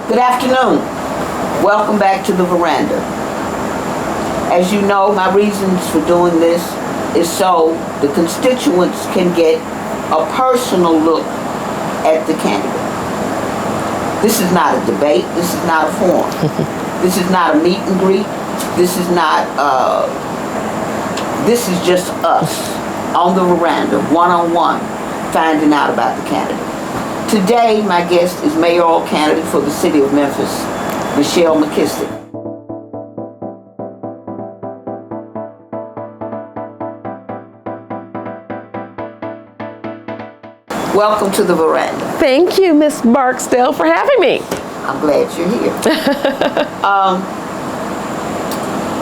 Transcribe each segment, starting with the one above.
Good afternoon. Welcome back to the Veranda. As you know, my reasons for doing this is so the constituents can get a personal look at the candidate. This is not a debate. This is not a forum. This is not a meet and greet. This is not, this is just us on the veranda, one-on-one, finding out about the candidate. Today, my guest is mayoral candidate for the city of Memphis, McKissack. Welcome to the Veranda. Thank you, Miss Barksdale, for having me. I'm glad you're here.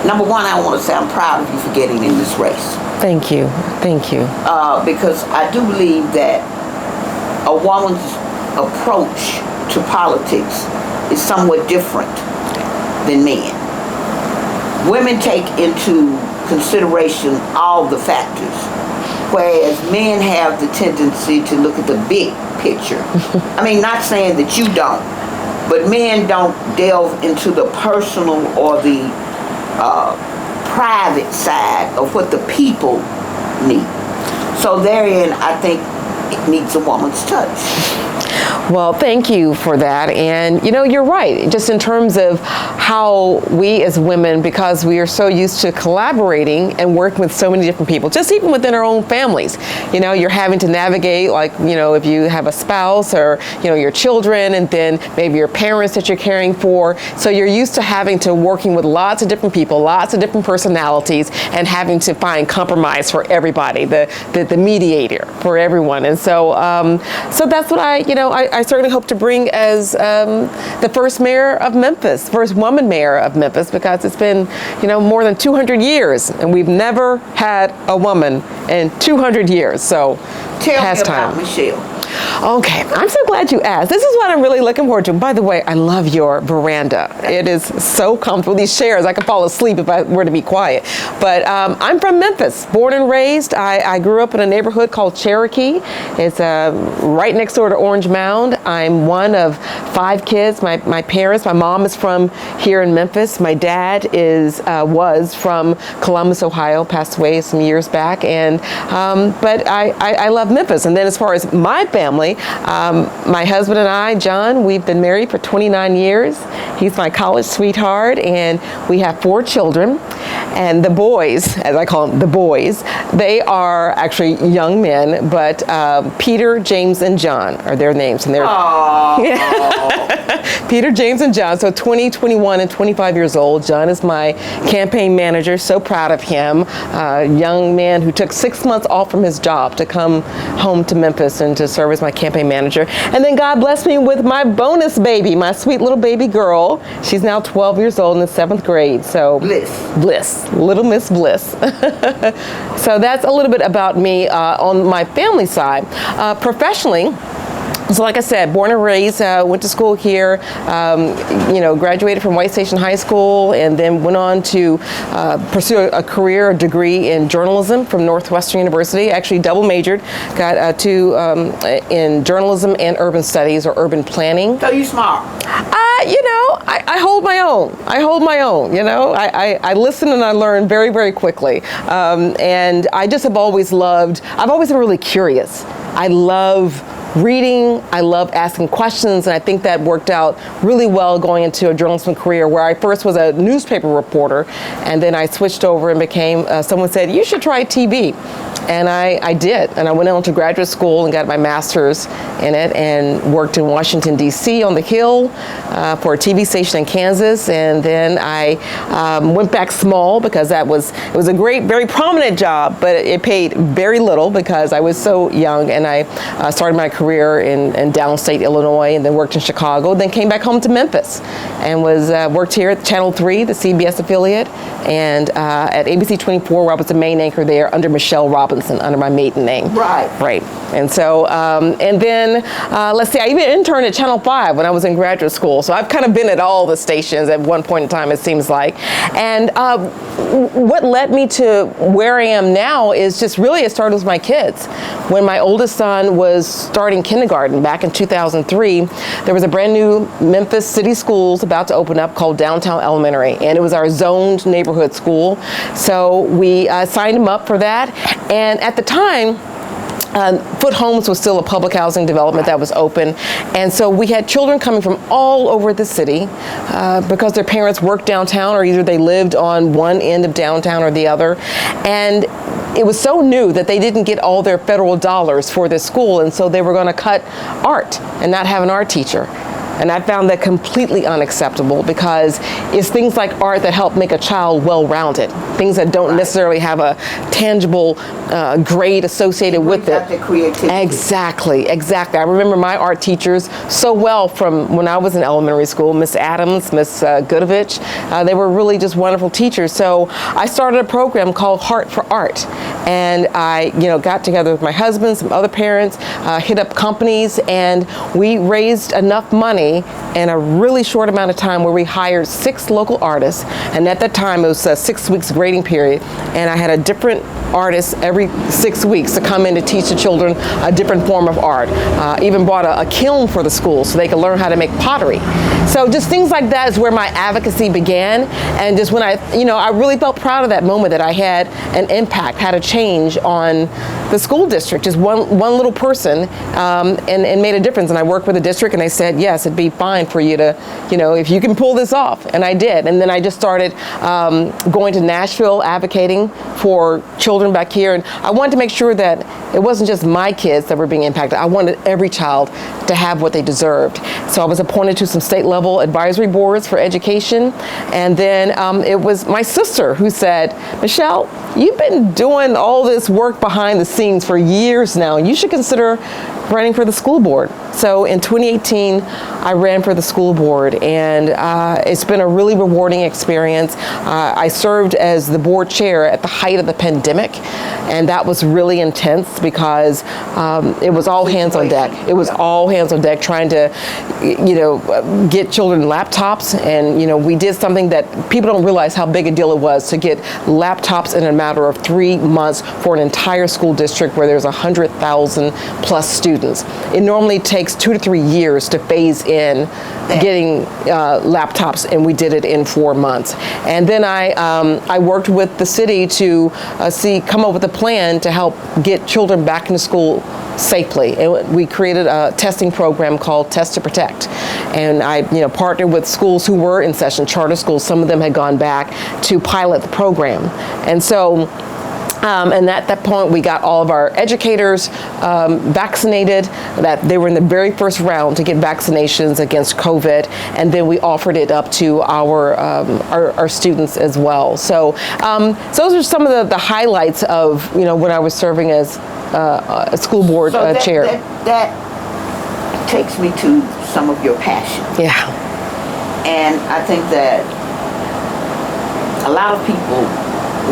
Number one, I want to say I'm proud of you for getting in this race. Thank you. Thank you. Because I do believe that a woman's approach to politics is somewhat different than men. Women take into consideration all the factors, whereas men have the tendency to look at the big picture. I mean, not saying that you don't, but men don't delve into the personal or the private side of what the people need. So therein, I think it needs a woman's touch. Well, thank you for that. And, you know, you're right, just in terms of how we as women, because we are so used to collaborating and working with so many different people, just even within our own families, you know, you're having to navigate, like, you know, if you have a spouse or, you know, your children and then maybe your parents that you're caring for. So you're used to having to working with lots of different people, lots of different personalities, and having to find compromise for everybody, the mediator for everyone. And so, so that's what I certainly hope to bring as the first mayor of Memphis, first woman mayor of Memphis, because it's been, you know, more than 200 years, and we've never had a woman in 200 years. So, tell me about Michelle. Okay, I'm so glad you asked. This is what I'm really looking forward to. By the way, I love your veranda. It is so comfortable. These chairs, I could fall asleep if I were to be quiet. But I'm from Memphis, born and raised. I grew up in a neighborhood called Cherokee. It's right next door to Orange Mound. I'm one of 5 kids. My parents, my mom is from here in Memphis. My dad was from Columbus, Ohio, passed away some years back. And but I love Memphis. And then as far as my family, my husband and I, John, we've been married for 29 years. He's my college sweetheart, and we have 4 children. And the boys, as I call them, the boys, they are actually young men, but Peter, James, and John are their names. And they're Peter, James, and John, so 20, 21, and 25 years old. John is my campaign manager, so proud of him. A young man who took 6 months off from his job to come home to Memphis and to serve as my campaign manager. And then God blessed me with my bonus baby, my sweet little baby girl. She's now 12 years old in the 7th grade. So Bliss, little Miss Bliss. So that's a little bit about me on my family side. Professionally, so like I said, born and raised, went to school here, you know, graduated from White Station High School, and then went on to pursue a career, a degree in journalism from Northwestern University. Actually double majored, got 2 in journalism and urban studies or urban planning. So you smart. You know, I hold my own. I hold my own, you know. I listen and I learn very, very quickly. And I just have always loved, I've always been really curious. I love reading, I love asking questions, and I think that worked out really well going into a journalism career where I first was a newspaper reporter, and then I switched over and became, someone said, you should try TV. And I did, and I went on to graduate school and got my master's in it and worked in Washington, D.C. on the Hill for a TV station in Kansas. And then I went back small because it was a great, very prominent job, but it paid very little because I was so young. And I started my career in downstate Illinois and then worked in Chicago, then came back home to Memphis and worked here at Channel 3, the CBS affiliate, and at ABC 24, where I was the main anchor there under Michelle Robinson. Robinson under my maiden name. Right. Right. And so, and then, let's see, I even interned at Channel 5 when I was in graduate school. So I've kind of been at all the stations at one point in time, it seems like. And what led me to where I am now is just really, it started with my kids. When my oldest son was starting kindergarten back in 2003, there was a brand new Memphis City Schools about to open up called Downtown Elementary. And it was our zoned neighborhood school. So we signed him up for that. And at the time, Foot Homes was still a public housing development that was open. And so we had children coming from all over the city because their parents worked downtown, or either they lived on one end of downtown or the other. And it was so new that they didn't get all their federal dollars for this school. And so they were going to cut art and not have an art teacher. And I found that completely unacceptable, because it's things like art that help make a child well-rounded, things that don't necessarily have a tangible grade associated with it. The creativity. Exactly. I remember my art teachers so well from when I was in elementary school, Miss Adams, Miss Goodovich. They were really just wonderful teachers. So I started a program called Heart for Art. And I, got together with my husband, some other parents, hit up companies, and we raised enough money in a really short amount of time where we hired 6 local artists. And at that time, it was a 6 weeks grading period. And I had a different artist every 6 weeks to come in to teach the children a different form of art. Even bought a kiln for the school so they could learn how to make pottery. So just things like that is where my advocacy began. And just when I really felt proud of that moment that I had an impact, had a change on the school district, just one little person, and made a difference. And I worked with the district, and they said, yes, it'd be fine for you to, if you can pull this off. And I did. And then I just started going to Nashville, advocating for children back here. And I wanted to make sure that it wasn't just my kids that were being impacted. I wanted every child to have what they deserved. So I was appointed to some state level advisory boards for education. And then it was my sister who said, Michelle, you've been doing all this work behind the scenes for years now. You should consider running for the school board. So in 2018, I ran for the school board, and it's been a really rewarding experience. I served as the board chair at the height of the pandemic, and that was really intense because it was all hands on deck. It was all hands on deck trying to, get children laptops, and we did something that people don't realize how big a deal it was to get laptops in a matter of 3 months for an entire school district where there's 100,000 plus students. It normally takes 2 to 3 years to phase in getting laptops, and we did it in 4 months. And then I worked with the city to come up with a plan to help get children back into school safely. And we created a testing program called Test to Protect. And I partnered with schools who were in session, charter schools. Some of them had gone back to pilot the program. And so and at that point, we got all of our educators vaccinated, that they were in the very first round to get vaccinations against COVID. And then we offered it up to our students as well. So those are some of the highlights of, when I was serving as a school board chair. That takes me to some of your passion. Yeah. And I think that a lot of people,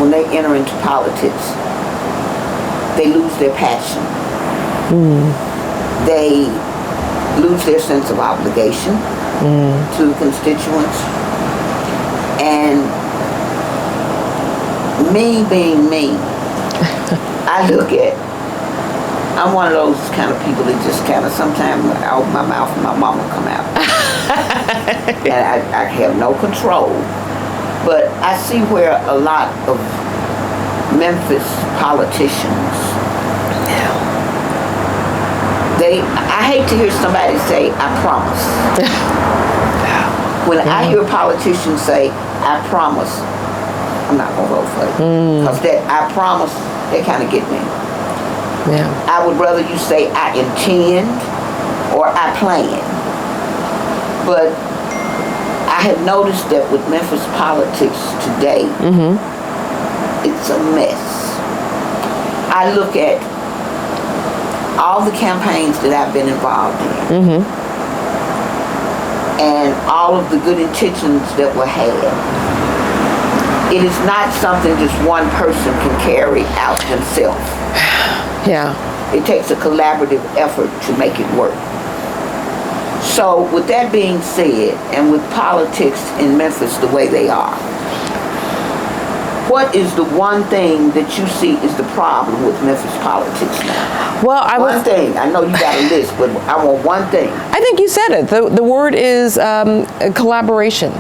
when they enter into politics, they lose their passion. They lose their sense of obligation to the constituents. And me being me, I'm one of those kind of people that just kind of sometimes out of my mouth and my mama come out. And I have no control. But I see where a lot of Memphis politicians, I hate to hear somebody say, I promise. When I hear politicians say, I promise, I'm not going to vote for it. Because that I promise, they kind of get me. Yeah. I would rather you say, I intend or I plan. But I have noticed that with Memphis politics today, it's a mess. I look at all the campaigns that I've been involved in, and all of the good intentions that were had. It is not something just one person can carry out themselves. Yeah. It takes a collaborative effort to make it work. So with that being said, and with politics in Memphis the way they are, what is the one thing that you see is the problem with Memphis politics now? Well, One thing. I know you got a list, but I want one thing. I think you said it. The word is collaboration.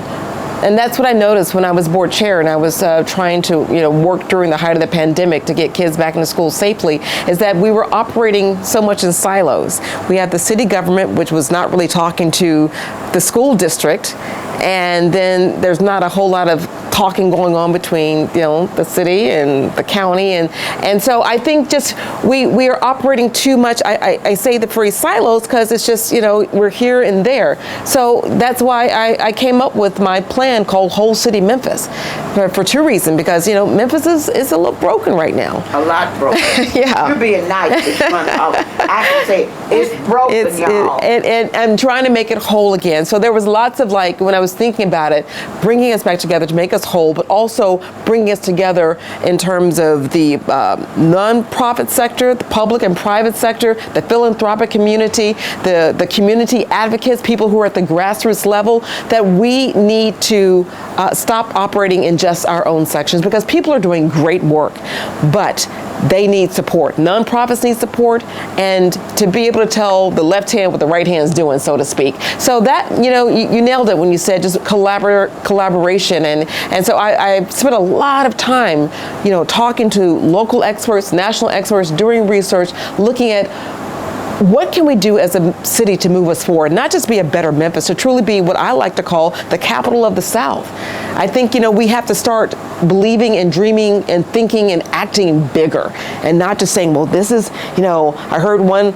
And that's what I noticed when I was board chair and I was trying to work during the height of the pandemic to get kids back into school safely, is that we were operating so much in silos. We had the city government, which was not really talking to the school district, and then there's not a whole lot of talking going on between the city and the county, and so I think just we are operating too much. I say the phrase silos because it's just we're here and there. So that's why I came up with my plan called Whole City Memphis for two reasons. Because Memphis is a little broken right now. A lot broken. Yeah. You're being nice. I can say it's broken, y'all. And I'm trying to make it whole again. So there was lots of when I was thinking about it, bringing us back together to make us whole, but also bringing us together in terms of the nonprofit sector, the public and private sector, the philanthropic community, the community advocates, people who are at the grassroots level, that we need to stop operating in just our own sections, because people are doing great work, but they need support. Nonprofits need support, and to be able to tell the left hand what the right hand is doing, so to speak. So that, you nailed it when you said just collaboration. And so I spent a lot of time, talking to local experts, national experts, doing research, looking at what can we do as a city to move us forward, not just be a better Memphis, to truly be what I like to call the capital of the South. I think, we have to start believing and dreaming and thinking and acting bigger, and not just saying, well, this is, I heard one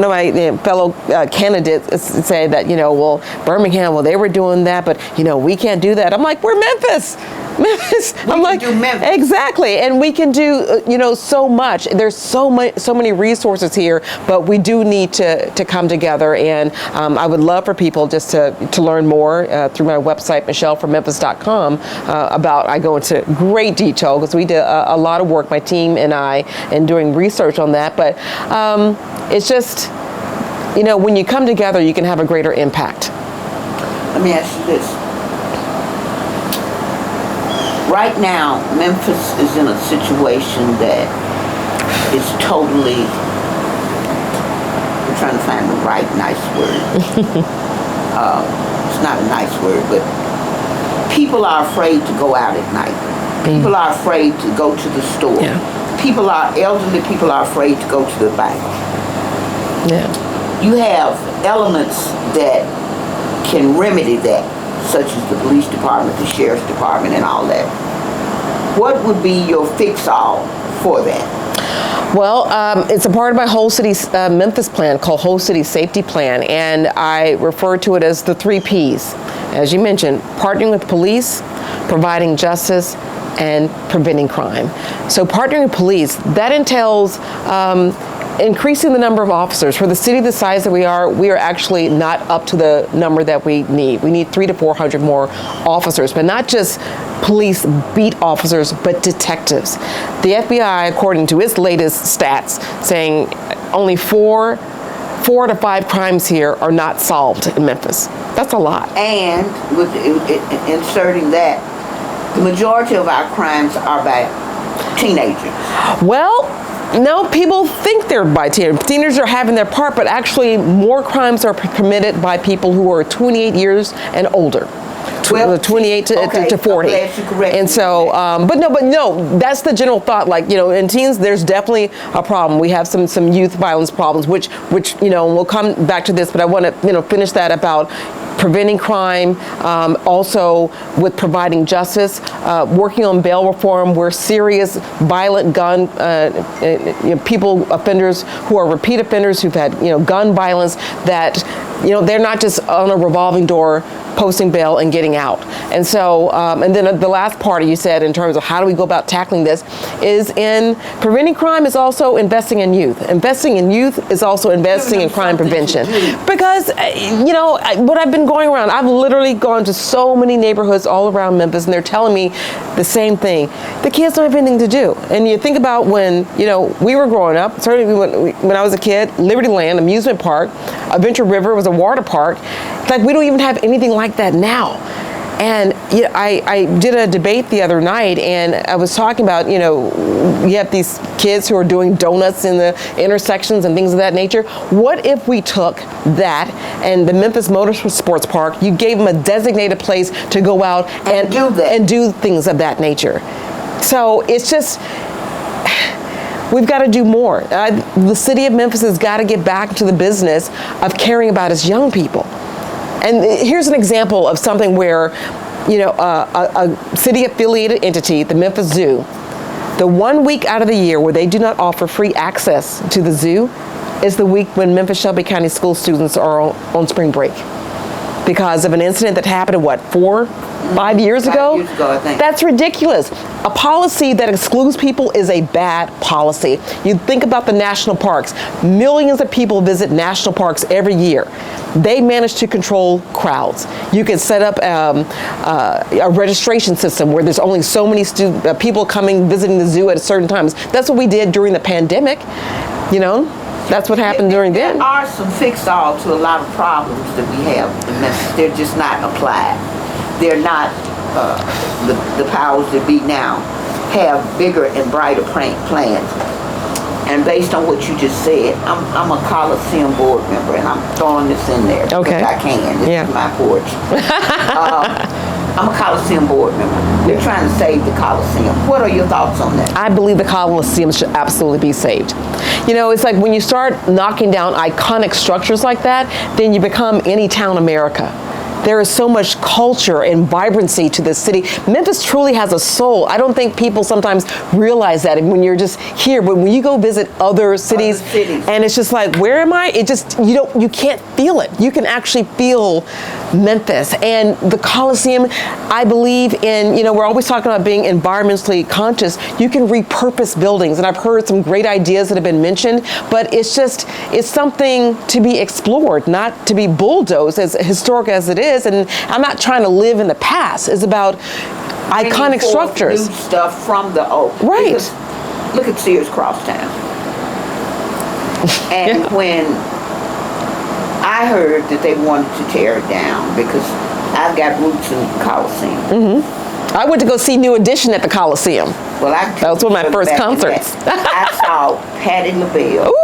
of my fellow candidates say that, well, Birmingham, well, they were doing that, but, we can't do that. I'm like, we're Memphis. I'm like, do Memphis. Exactly, and we can do so much. There's so many resources here, but we do need to come together. And I would love for people just to learn more through my website, michelleformemphis.com. I go into great detail because we did a lot of work, my team and I, in doing research on that. But it's just when you come together, you can have a greater impact. Let me ask you this. Right now, Memphis is in a situation that is totally, I'm trying to find the right nice word. It's not a nice word, but people are afraid to go out at night. People are afraid to go to the store. Yeah. Elderly people are afraid to go to the bank. Yeah. You have elements that can remedy that, such as the police department, the sheriff's department, and all that. What would be your fix-all for that? Well, it's a part of my Whole City Memphis plan called Whole City Safety Plan, and I refer to it as the 3 Ps. As you mentioned, partnering with police, providing justice, and preventing crime. So partnering with police, that entails increasing the number of officers. For the city the size that we are actually not up to the number that we need. We need 300 to 400 more officers, but not just police beat officers, but detectives. The FBI, according to its latest stats, saying only 4 to 5 crimes here are not solved in Memphis. That's a lot. And with inserting that, the majority of our crimes are by teenagers. Well, no, people think they're by teenagers. Teenagers are having their part, but actually more crimes are committed by people who are 28 years and older. 28 to 40. And so, but no, that's the general thought. In teens, there's definitely a problem. We have some youth violence problems, which we'll come back to this, but I want to, finish that about preventing crime, also with providing justice, working on bail reform, where serious violent gun offenders who are repeat offenders who've had gun violence, that they're not just on a revolving door posting bail and getting out. And so, and then the last part you said in terms of how do we go about tackling this is in preventing crime is also investing in youth. Investing in youth is also investing in crime prevention. Because, what I've been going around, I've literally gone to so many neighborhoods all around Memphis, and they're telling me the same thing. The kids don't have anything to do. And you think about when, we were growing up, certainly when I was a kid, Liberty Land, amusement park, Adventure River was a water park. Like, we don't even have anything like that now. And I did a debate the other night, and I was talking about, you have these kids who are doing donuts in the intersections and things of that nature. What if we took that and the Memphis Motorsports Park, you gave them a designated place to go out and do that and do things of that nature? So it's just, we've got to do more. The city of Memphis has got to get back to the business of caring about its young people. And here's an example of something where, a city-affiliated entity, the Memphis Zoo, the 1 week out of the year where they do not offer free access to the zoo is the week when Memphis Shelby County school students are on spring break because of an incident that happened, 5 years ago? 5 years ago, I think. That's ridiculous. A policy that excludes people is a bad policy. You think about the national parks. Millions of people visit national parks every year. They manage to control crowds. You can set up a registration system where there's only so many people coming visiting the zoo at certain times. That's what we did during the pandemic. That's what happened during then. There are some fix-all to a lot of problems that we have in Memphis. They're just not applied. They're not, the powers that be now have bigger and brighter plans. And based on what you just said, I'm a Coliseum board member, and I'm throwing this in there because I can. This is my porch. I'm a Coliseum board member. We're trying to save the Coliseum. What are your thoughts on that? I believe the Coliseum should absolutely be saved. It's like when you start knocking down iconic structures like that, then you become any town America. There is so much culture and vibrancy to this city. Memphis truly has a soul. I don't think people sometimes realize that when you're just here, but when you go visit other cities, and it's just like, where am I? It just, you can't feel it. You can actually feel Memphis. And the Coliseum, I believe in, we're always talking about being environmentally conscious. You can repurpose buildings, and I've heard some great ideas that have been mentioned, but it's something to be explored, not to be bulldozed, as historic as it is. And I'm not trying to live in the past. It's about iconic structures. New stuff from the old. Right. Because look at Sears Crosstown. And when I heard that they wanted to tear it down, because I've got roots in the Coliseum. Mm-hmm. I went to go see New Edition at the Coliseum. Well, that was one of my first concerts. I saw Patti LaBelle. Ooh.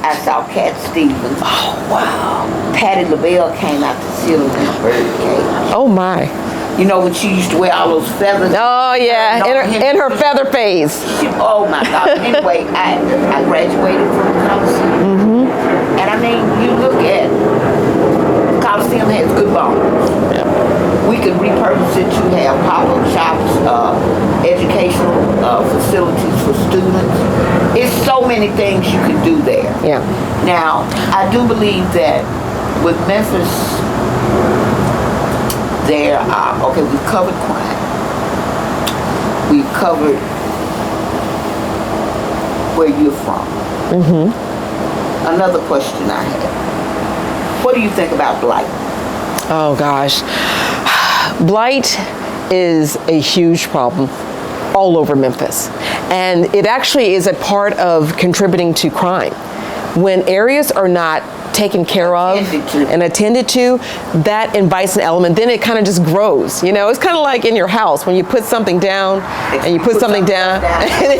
I saw Cat Stevens. Oh, wow. Patti LaBelle came out to see them in a birdcage. Oh, my. When she used to wear all those feathers. Oh, yeah, in her feather phase. Oh, my God. Anyway, I graduated from the Coliseum. Mm-hmm. And I mean, you look at, Coliseum has good bones. Yeah. We could repurpose it to have pop-up shops, educational facilities for students. It's so many things you can do there. Yeah. Now, I do believe that with Memphis, there are, we've covered crime. We've covered where you're from. Mm-hmm. Another question I have. What do you think about blight? Oh, gosh. Blight is a huge problem all over Memphis. And it actually is a part of contributing to crime. When areas are not taken care of and attended to, that invites an element. Then it kind of just grows. It's kind of like in your house when you put something down and you put something down and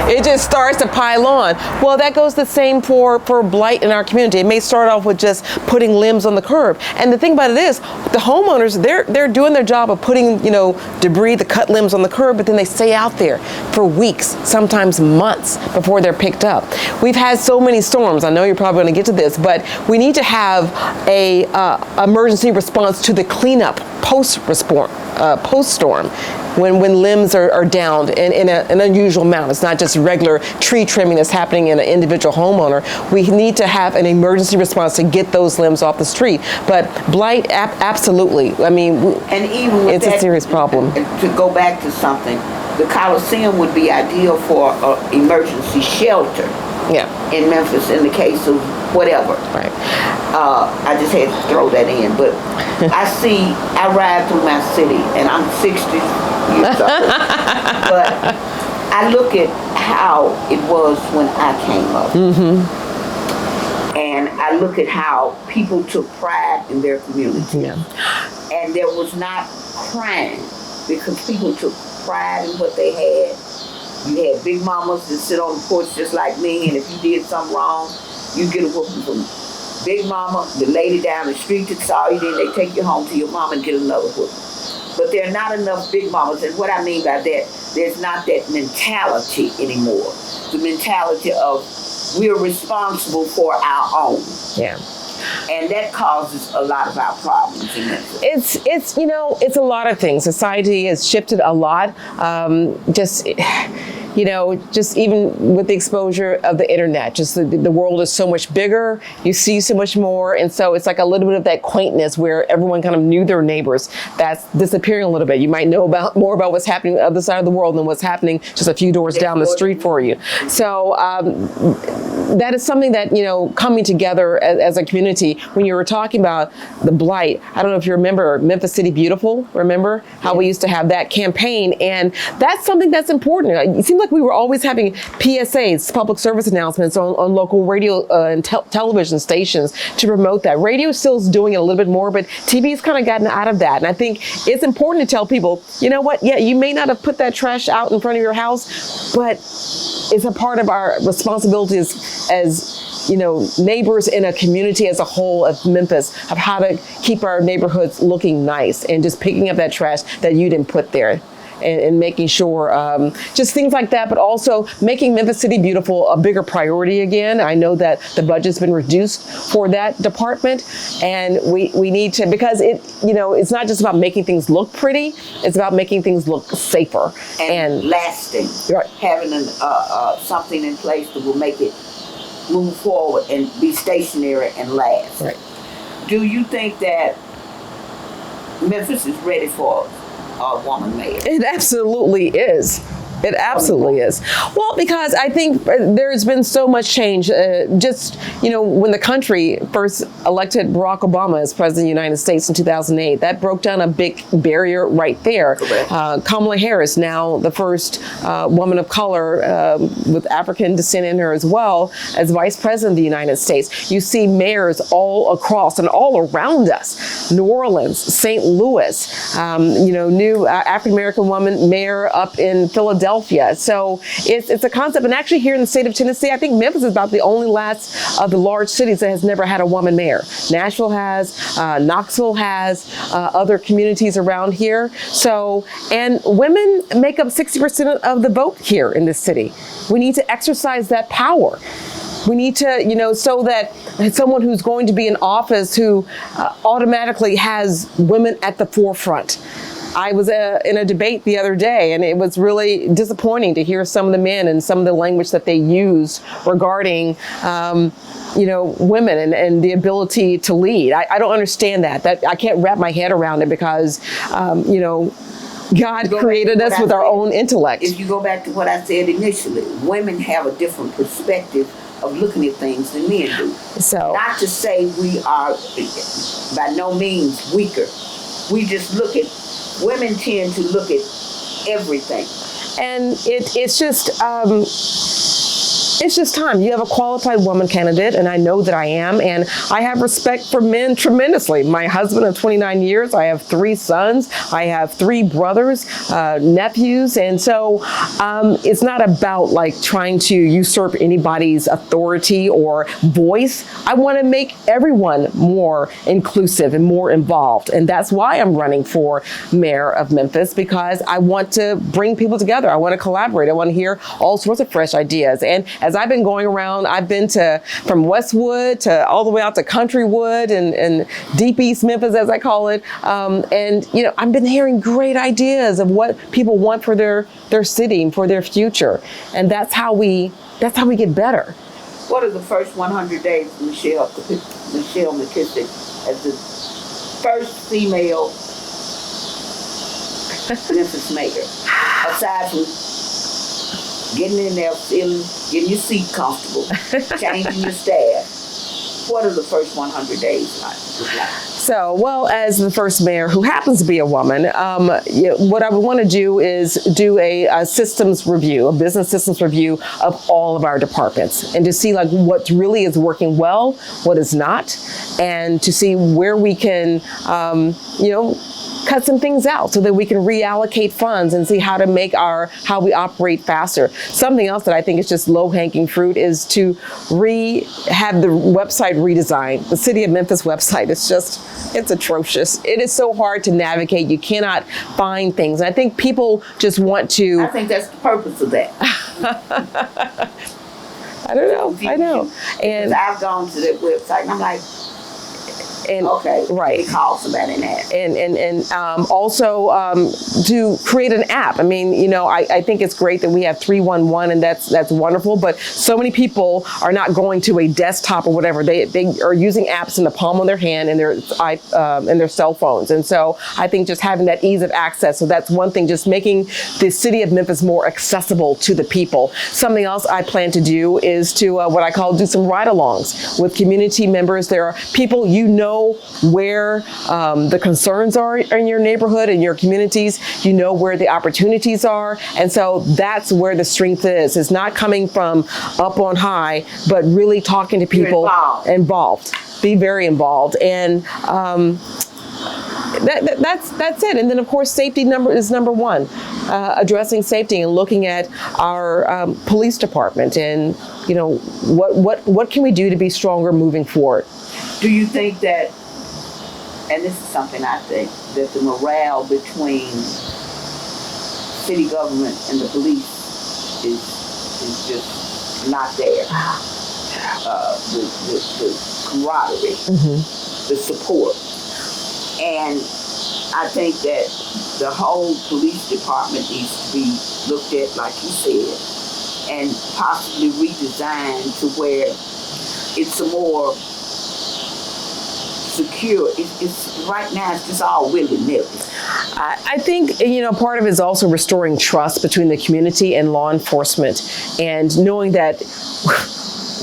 it just starts to pile on. Well, that goes the same for blight in our community. It may start off with just putting limbs on the curb. And the thing about it is, the homeowners, they're doing their job of putting, debris, the cut limbs on the curb, but then they stay out there for weeks, sometimes months before they're picked up. We've had so many storms. I know you're probably going to get to this, but we need to have a emergency response to the cleanup post-storm, when limbs are downed in an unusual amount. It's not just regular tree trimming that's happening in an individual homeowner. We need to have an emergency response to get those limbs off the street. But blight, absolutely. I mean, and even with it's a serious problem. To go back to something, the Coliseum would be ideal for an emergency shelter. Yeah. In Memphis, in the case of whatever. Right. I just had to throw that in. But I ride through my city, and I'm 60 years old. But I look at how it was when I came up. Mm-hmm. And I look at how people took pride in their community. Yeah. And there was not crime because people took pride in what they had. You had big mamas that sit on the porch just like me, and if you did something wrong, you get a whooping from big mama, the lady down the street that saw you, then they take you home to your mom and get another whooping. But there are not enough big mamas, and what I mean by that, there's not that mentality anymore. The mentality of we're responsible for our own. Yeah. And that causes a lot of our problems in Memphis. It's it's a lot of things. Society has shifted a lot. Just even with the exposure of the internet, just the world is so much bigger. You see so much more, and so it's like a little bit of that quaintness where everyone kind of knew their neighbors. That's disappearing a little bit. You might know more about what's happening on the other side of the world than what's happening just a few doors down the street for you. So that is something that, coming together as a community. When you were talking about the blight, I don't know if you remember Memphis City Beautiful. Remember how we used to have that campaign, and that's something that's important. It seems like we were always having PSAs, public service announcements on local radio and television stations to promote that. Radio still is doing it a little bit more, but TV's kind of gotten out of that. And I think it's important to tell people, you know what? Yeah, you may not have put that trash out in front of your house, but it's a part of our responsibilities as neighbors in a community as a whole of Memphis, of how to keep our neighborhoods looking nice and just picking up that trash that you didn't put there. And making sure, just things like that, but also making Memphis City Beautiful a bigger priority again. I know that the budget's been reduced for that department, and we need to, because it's not just about making things look pretty, it's about making things look safer and lasting. Right. Having something in place that will make it move forward and be stationary and last. Right. Do you think that Memphis is ready for a woman mayor? It absolutely is. It absolutely is. Well, because I think there's been so much change. Just, when the country first elected Barack Obama as president of the United States in 2008, that broke down a big barrier right there. Kamala Harris, now the first woman of color with African descent in her as well, as vice president of the United States. You see mayors all across and all around us. New Orleans, St. Louis, new African-American woman mayor up in Philadelphia. So it's a concept. And actually here in the state of Tennessee, I think Memphis is about the only last of the large cities that has never had a woman mayor. Nashville has, Knoxville has, other communities around here. So, and women make up 60% of the vote here in this city. We need to exercise that power. We need to, so that someone who's going to be in office who automatically has women at the forefront. I was in a debate the other day, and it was really disappointing to hear some of the men and some of the language that they used regarding, women and the ability to lead. I don't understand that. I can't wrap my head around it because, God created us with our own intellect. If you go back to what I said initially, women have a different perspective of looking at things than men do. So, not to say we are by no means weaker. We just women tend to look at everything. And it's just time. You have a qualified woman candidate, and I know that I am, and I have respect for men tremendously. My husband of 29 years, I have 3 sons, I have 3 brothers, nephews, and so it's not about trying to usurp anybody's authority or voice. I want to make everyone more inclusive and more involved, and that's why I'm running for mayor of Memphis, because I want to bring people together. I want to collaborate. I want to hear all sorts of fresh ideas, and as I've been going around, I've been from Westwood to all the way out to Countrywood and Deep East Memphis, as I call it. And I've been hearing great ideas of what people want for their city, for their future. And that's how we get better. What are the first 100 days of Michelle McKissack as the first female Memphis mayor? Aside from getting in there, getting your seat comfortable, changing your staff, what are the first 100 days like? So, well, as the first mayor, who happens to be a woman, what I would want to do is do a systems review, a business systems review of all of our departments, and to see like what really is working well, what is not, and to see where we can, cut some things out so that we can reallocate funds and see how to make how we operate faster. Something else that I think is just low-hanging fruit is to have the website redesigned. The City of Memphis website, it's atrocious. It is so hard to navigate. You cannot find things. And I think people just want to... I think that's the purpose of that. I don't know. I know. And I've gone to that website and I'm like, okay, right. They call somebody that. And also to create an app. I mean, I think it's great that we have 311, and that's wonderful. But so many people are not going to a desktop or whatever. They are using apps in the palm of their hand and their cell phones. And so I think just having that ease of access. So that's one thing. Just making the city of Memphis more accessible to the people. Something else I plan to do is to what I call do some ride-alongs with community members. There are people where the concerns are in your neighborhood and your communities. You know where the opportunities are. And so that's where the strength is. It's not coming from up on high, but really talking to people involved. Be very involved. And that's it. And then, of course, safety is number one. Addressing safety and looking at our police department and, what can we do to be stronger moving forward? Do you think that, and this is something I think, that the morale between city government and the police is just not there? The camaraderie, the support. And I think that the whole police department needs to be looked at, like you said, and possibly redesigned to where it's a more secure. It's right now it's just all willy-nilly. I think part of it is also restoring trust between the community and law enforcement, and knowing that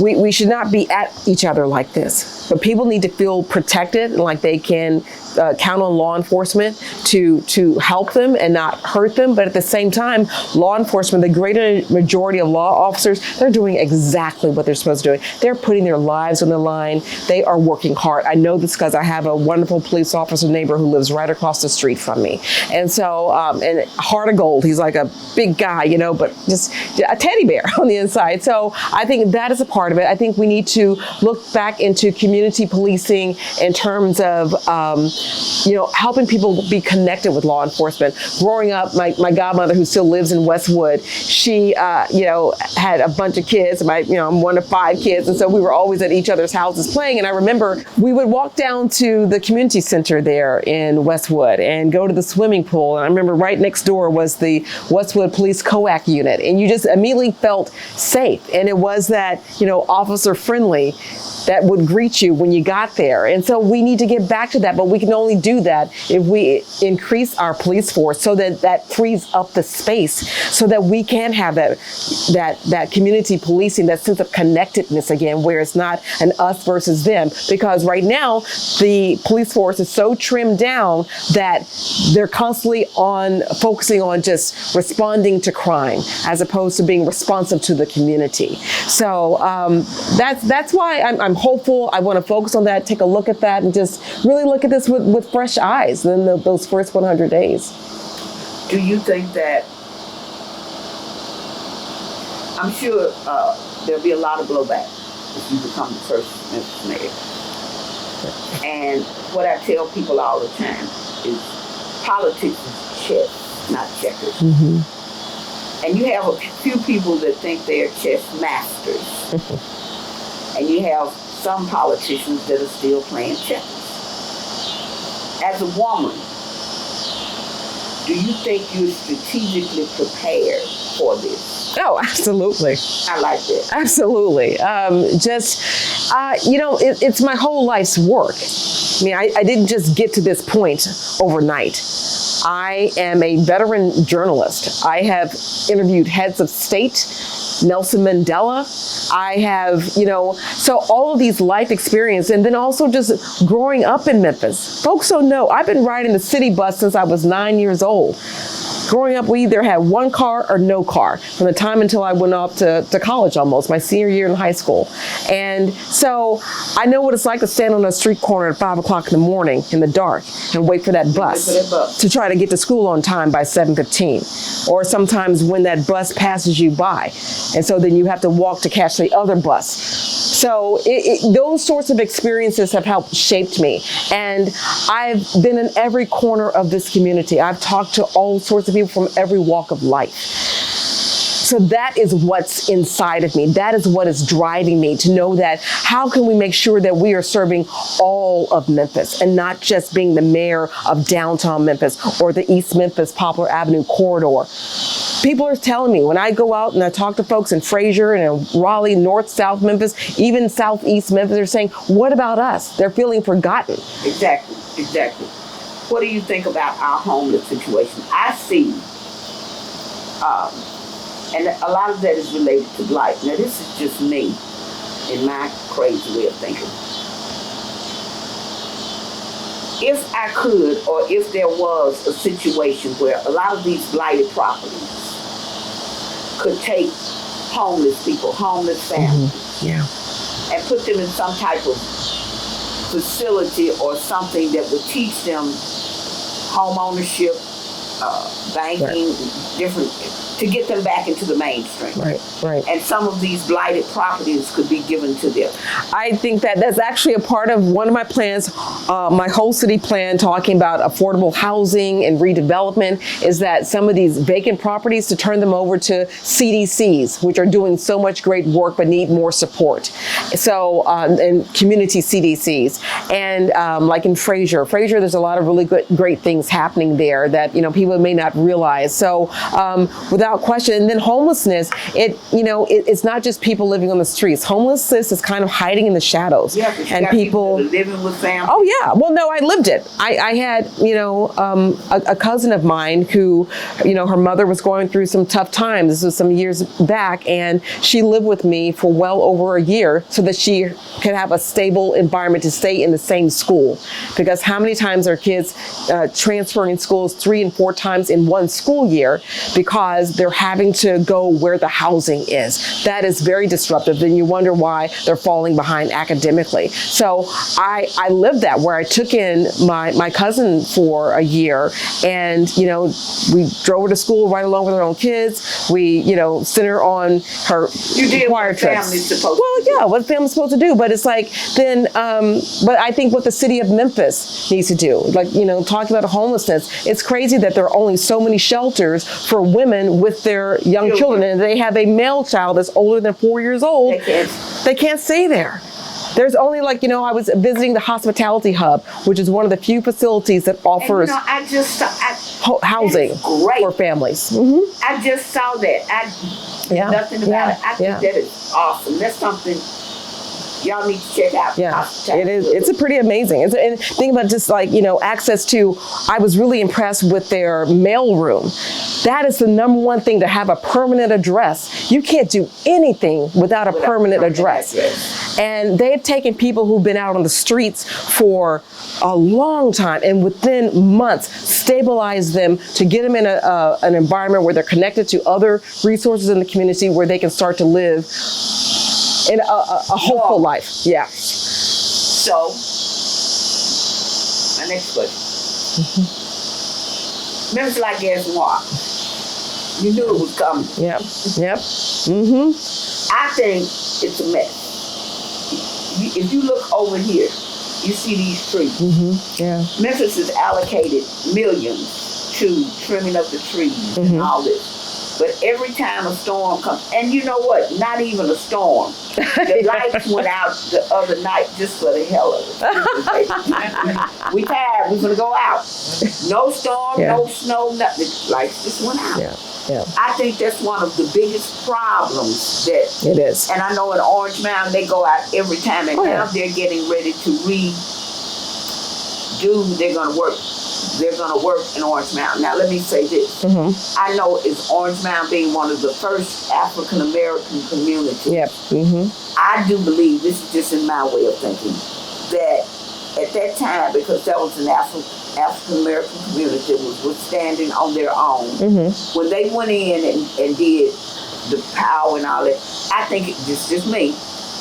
we should not be at each other like this. But people need to feel protected and like they can count on law enforcement to help them and not hurt them. But at the same time, law enforcement, the greater majority of law officers, they're doing exactly what they're supposed to do. They're putting their lives on the line. They are working hard. I know this because I have a wonderful police officer neighbor who lives right across the street from me. And so, and heart of gold, he's like a big guy, but just a teddy bear on the inside. So I think that is a part of it. I think we need to look back into community policing in terms of, helping people be connected with law enforcement. Growing up, my godmother, who still lives in Westwood, she, had a bunch of kids. I'm one of 5 kids. And so we were always at each other's houses playing. And I remember we would walk down to the community center there in Westwood and go to the swimming pool. And I remember right next door was the Westwood Police COAC unit. And you just immediately felt safe. And it was that, officer friendly that would greet you when you got there. And so we need to get back to that, but we can only do that if we increase our police force so that frees up the space so that we can have that community policing, that sense of connectedness again, where it's not an us versus them. Because right now, the police force is so trimmed down that they're constantly focusing on just responding to crime as opposed to being responsive to the community. So that's why I'm hopeful. I want to focus on that, take a look at that, and just really look at this with fresh eyes than those first 100 days. Do you think that, I'm sure there'll be a lot of blowback if you become the first Memphis mayor. And what I tell people all the time is politics is chess, not checkers. And you have a few people that think they're chess masters. And you have some politicians that are still playing chess. As a woman, do you think you're strategically prepared for this? Oh, absolutely. I like that. Absolutely. It's my whole life's work. I mean, I didn't just get to this point overnight. I am a veteran journalist. I have interviewed heads of state, Nelson Mandela. I have, so all of these life experiences, and then also just growing up in Memphis. Folks don't know, I've been riding the city bus since I was 9 years old. Growing up, we either had one car or no car from the time until I went off to college almost, my senior year in high school. And so I know what it's like to stand on a street corner at 5 o'clock in the morning in the dark and wait for that bus to try to get to school on time by 7:15. Or sometimes when that bus passes you by. And so then you have to walk to catch the other bus. So those sorts of experiences have helped shaped me. And I've been in every corner of this community. I've talked to all sorts of people from every walk of life. So that is what's inside of me. That is what is driving me to know that how can we make sure that we are serving all of Memphis and not just being the mayor of downtown Memphis or the East Memphis Poplar Avenue corridor. People are telling me when I go out and I talk to folks in Frazier and in Raleigh, North, South Memphis, even Southeast Memphis, they're saying, what about us? They're feeling forgotten. Exactly. What do you think about our homeless situation? I see, and a lot of that is related to blight. Now, this is just me in my crazy way of thinking. If I could, or if there was a situation where a lot of these blighted properties could take homeless people, homeless families, and put them in some type of facility or something that would teach them home ownership, banking, different, to get them back into the mainstream. Right. And some of these blighted properties could be given to them. I think that that's actually a part of one of my plans, my whole city plan talking about affordable housing and redevelopment is that some of these vacant properties to turn them over to CDCs, which are doing so much great work but need more support. So, and community CDCs. And like in Frazier, there's a lot of really great things happening there that, people may not realize. So, without question. And then homelessness, it's not just people living on the streets. Homelessness is kind of hiding in the shadows. Yeah, and people living with family. Oh yeah. Well, no, I lived it. I had, a cousin of mine who, her mother was going through some tough times. This was some years back, and she lived with me for well over a year so that she could have a stable environment to stay in the same school. Because how many times are kids transferring schools 3 and 4 times in one school year because they're having to go where the housing is. That is very disruptive. Then you wonder why they're falling behind academically. So I lived that, where I took in my cousin for a year, and we drove her to school right along with her own kids. We sent her on her choir trips. What family's supposed to do. But it's like then but I think what the city of Memphis needs to do, like talking about homelessness, it's crazy that there are only so many shelters for women with their young children, and they have a male child that's older than 4 years old. They can't stay there. There's only I was visiting the Hospitality Hub, which is one of the few facilities that offers housing for families. Mm-hmm. I just saw that. Nothing about it. I think that is awesome. That's something y'all need to check out. Yeah, it is. It's a pretty amazing. And think about just access to, I was really impressed with their mail room. That is the number one thing, to have a permanent address. You can't do anything without a permanent address. And they've taken people who've been out on the streets for a long time, and within months stabilize them to get them in an environment where they're connected to other resources in the community, where they can start to live in a hopeful life. Yeah. So, my next question. Memphis like gas noir. You knew it was coming. Yep. I think it's a mess. If you look over here, you see these trees. Memphis has allocated millions to trimming up the trees and all this. But every time a storm comes, and you know what? Not even a storm. The lights went out the other night just for the hell of it. We tired. We're gonna go out. No storm, no snow, nothing. Lights just went out. Yeah. I think that's one of the biggest problems that it is. And I know in Orange Mountain they go out every time, and now they're getting ready to redo. They're gonna work in Orange Mountain. Now let me say this. I know it's Orange Mountain being one of the first African American communities. I do believe, this is just in my way of thinking, that at that time, because that was an African American community that was standing on their own, when they went in and did the power and all that, I think it's just me.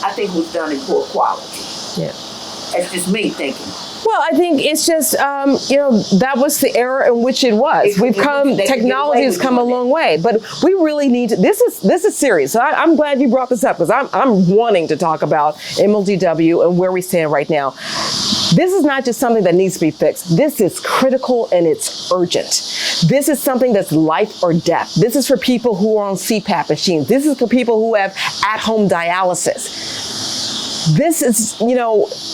I think it was done in poor quality. That's just me thinking. Well, I think it's just, that was the era in which it was. Technology has come a long way, but we really need to, this is serious. So I'm glad you brought this up, because I'm wanting to talk about MLGW and where we stand right now. This is not just something that needs to be fixed. This is critical and it's urgent. This is something that's life or death. This is for people who are on CPAP machines. This is for people who have at-home dialysis. This is,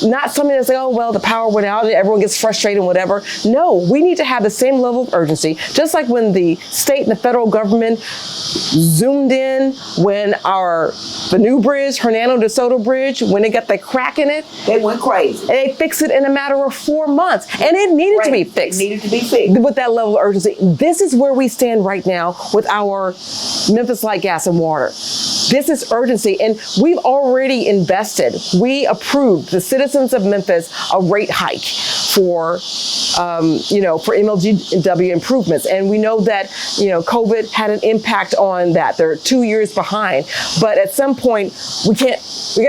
not something that's like, oh, well, the power went out and everyone gets frustrated and whatever. No, we need to have the same level of urgency. Just like when the state and the federal government zoomed in when the new bridge, Hernando de Soto Bridge, when it got the crack in it. They went crazy. And they fixed it in a matter of 4 months. And it needed to be fixed. It needed to be fixed. With that level of urgency. This is where we stand right now with our Memphis Light, Gas, and Water. This is urgency. And we've already invested. We approved, the citizens of Memphis, a rate hike for MLGW improvements. And we know that, COVID had an impact on that. They're 2 years behind. But at some point, we got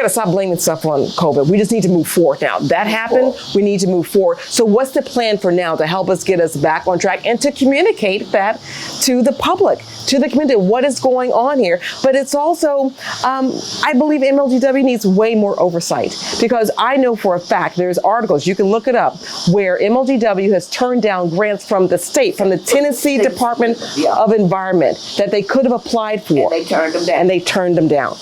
to stop blaming stuff on COVID. We just need to move forward now. That happened. We need to move forward. So what's the plan for now to help us get us back on track and to communicate that to the public, to the community, what is going on here? But it's also, I believe MLGW needs way more oversight, because I know for a fact there's articles, you can look it up, where MLGW has turned down grants from the state, from the Tennessee Department of Environment that they could have applied for. And they turned them down. And they turned them down.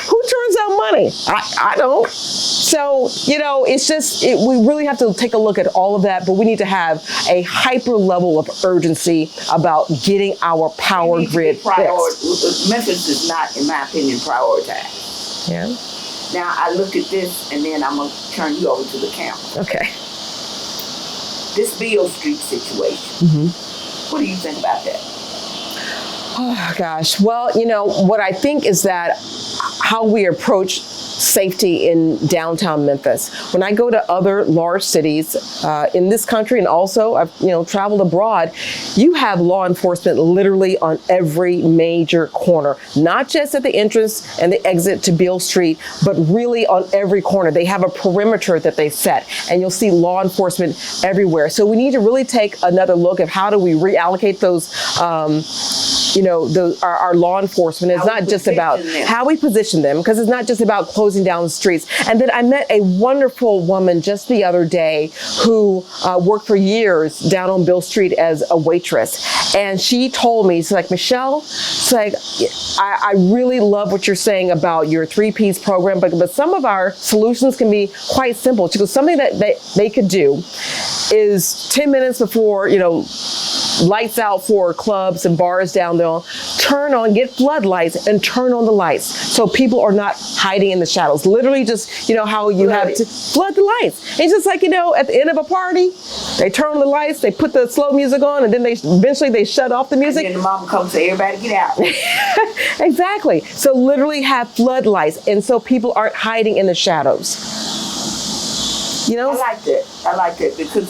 Who turns down money? I don't. So, it's just, we really have to take a look at all of that, but we need to have a hyper level of urgency about getting our power grid fixed. Memphis is not, in my opinion, prioritized. Yeah. Now, I look at this, and then I'm going to turn you over to the camera. Okay. This Beale Street situation. What do you think about that? Oh, gosh. Well, what I think is that how we approach safety in downtown Memphis. When I go to other large cities in this country, and also I've traveled abroad, you have law enforcement literally on every major corner, not just at the entrance and the exit to Beale Street, but really on every corner. They have a perimeter that they set, and you'll see law enforcement everywhere. So we need to really take another look at how do we reallocate those our law enforcement. It's not just about how we position them, because it's not just about closing down the streets. And then I met a wonderful woman just the other day who worked for years down on Beale Street as a waitress. And she told me, she's like, Michelle, she's like, I really love what you're saying about your 3Ps program, but some of our solutions can be quite simple. She goes, something that they could do is 10 minutes before, lights out for clubs and bars down there, get floodlights and turn on the lights so people are not hiding in the shadows. Literally just, how you have to flood the lights. It's just like, at the end of a party, they turn on the lights, they put the slow music on, and then eventually they shut off the music. And then the mom comes and say, everybody get out. Exactly. So literally have floodlights, and so people aren't hiding in the shadows. I like that because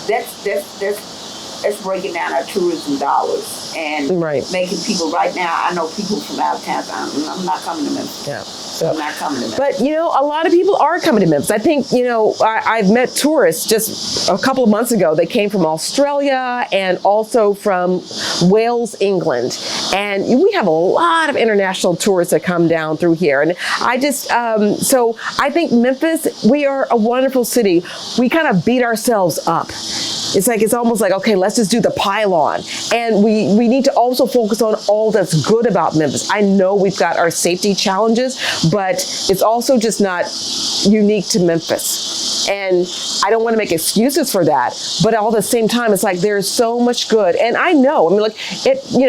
that's breaking down our tourism dollars and making people right now. I know people from out of town. I'm not coming to Memphis. Yeah. I'm not coming to Memphis. But, a lot of people are coming to Memphis. I think, I've met tourists just a couple of months ago. They came from Australia and also from Wales, England. And we have a lot of international tourists that come down through here. And I just, so I think Memphis, we are a wonderful city. We kind of beat ourselves up. It's almost like, okay, let's just do the pile-on. And we need to also focus on all that's good about Memphis. I know we've got our safety challenges, but it's also just not unique to Memphis. And I don't want to make excuses for that, but all at the same time, it's like there's so much good. And I know,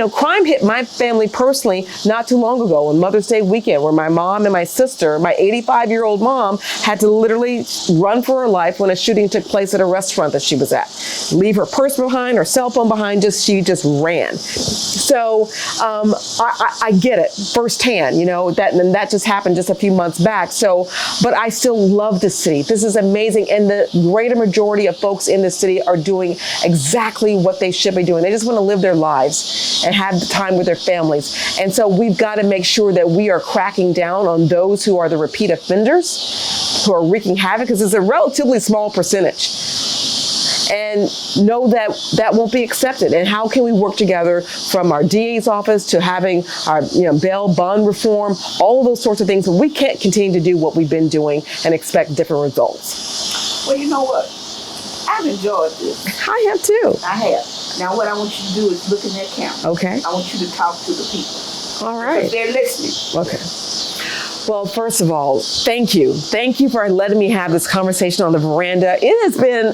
crime hit my family personally not too long ago on Mother's Day weekend, where my mom and my sister, my 85-year-old mom, had to literally run for her life when a shooting took place at a restaurant that she was at. Leave her purse behind, her cell phone behind, she just ran. So I get it firsthand, that just happened just a few months back. So, but I still love this city. This is amazing. And the greater majority of folks in this city are doing exactly what they should be doing. They just want to live their lives and have time with their families. And so we've got to make sure that we are cracking down on those who are the repeat offenders, who are wreaking havoc, because it's a relatively small percentage. And know that that won't be accepted. And how can we work together from our DA's office to having our bail bond reform, all of those sorts of things. We can't continue to do what we've been doing and expect different results. Well, you know what? I've enjoyed this. I have too. I have. Now what I want you to do is look in that camera. Okay. I want you to talk to the people. All right. Because they're listening. Okay. Well, first of all, thank you. Thank you for letting me have this conversation on the veranda. It has been,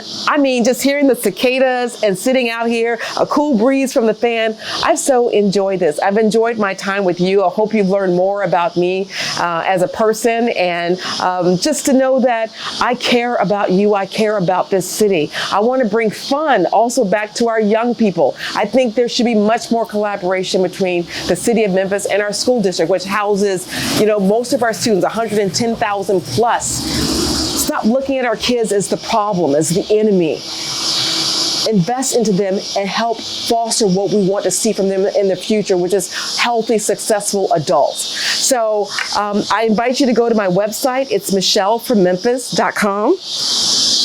just hearing the cicadas and sitting out here, a cool breeze from the fan. I've so enjoyed this. I've enjoyed my time with you. I hope you've learned more about me as a person, and just to know that I care about you. I care about this city. I want to bring fun also back to our young people. I think there should be much more collaboration between the city of Memphis and our school district, which houses, most of our students, 110,000 plus. Stop looking at our kids as the problem, as the enemy. Invest into them and help foster what we want to see from them in the future, which is healthy, successful adults. So I invite you to go to my website. It's michellememphis.com.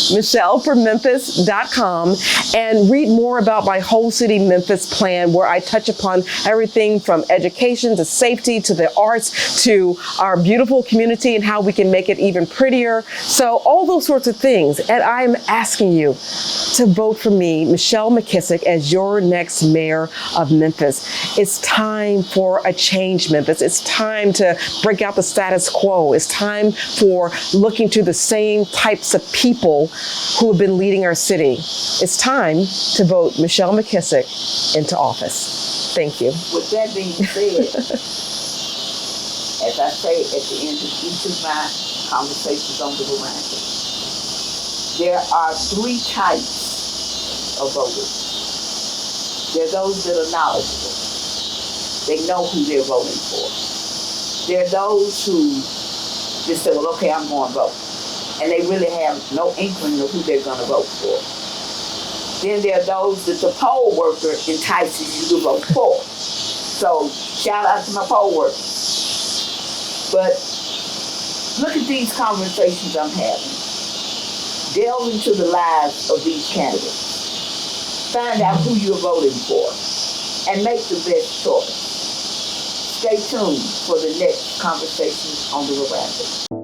michellememphis.com, and read more about my whole city Memphis plan, where I touch upon everything from education to safety to the arts to our beautiful community and how we can make it even prettier. So all those sorts of things. And I'm asking you to vote for me, Michelle McKissack, as your next mayor of Memphis. It's time for a change, Memphis. It's time to break out the status quo. It's time for looking to the same types of people who have been leading our city. It's time to vote Michelle McKissack into office. Thank you. With that being said, as I say at the end of each of my conversations on the veranda, there are three types of voters. There are those that are knowledgeable. They know who they're voting for. There are those who just say, well, okay, I'm going to vote. And they really have no inkling of who they're going to vote for. Then there are those that the poll worker entices you to vote for. So shout out to my poll workers. But look at these conversations I'm having. Delve into the lives of these candidates. Find out who you're voting for and make the best choice. Stay tuned for the next conversation on the veranda.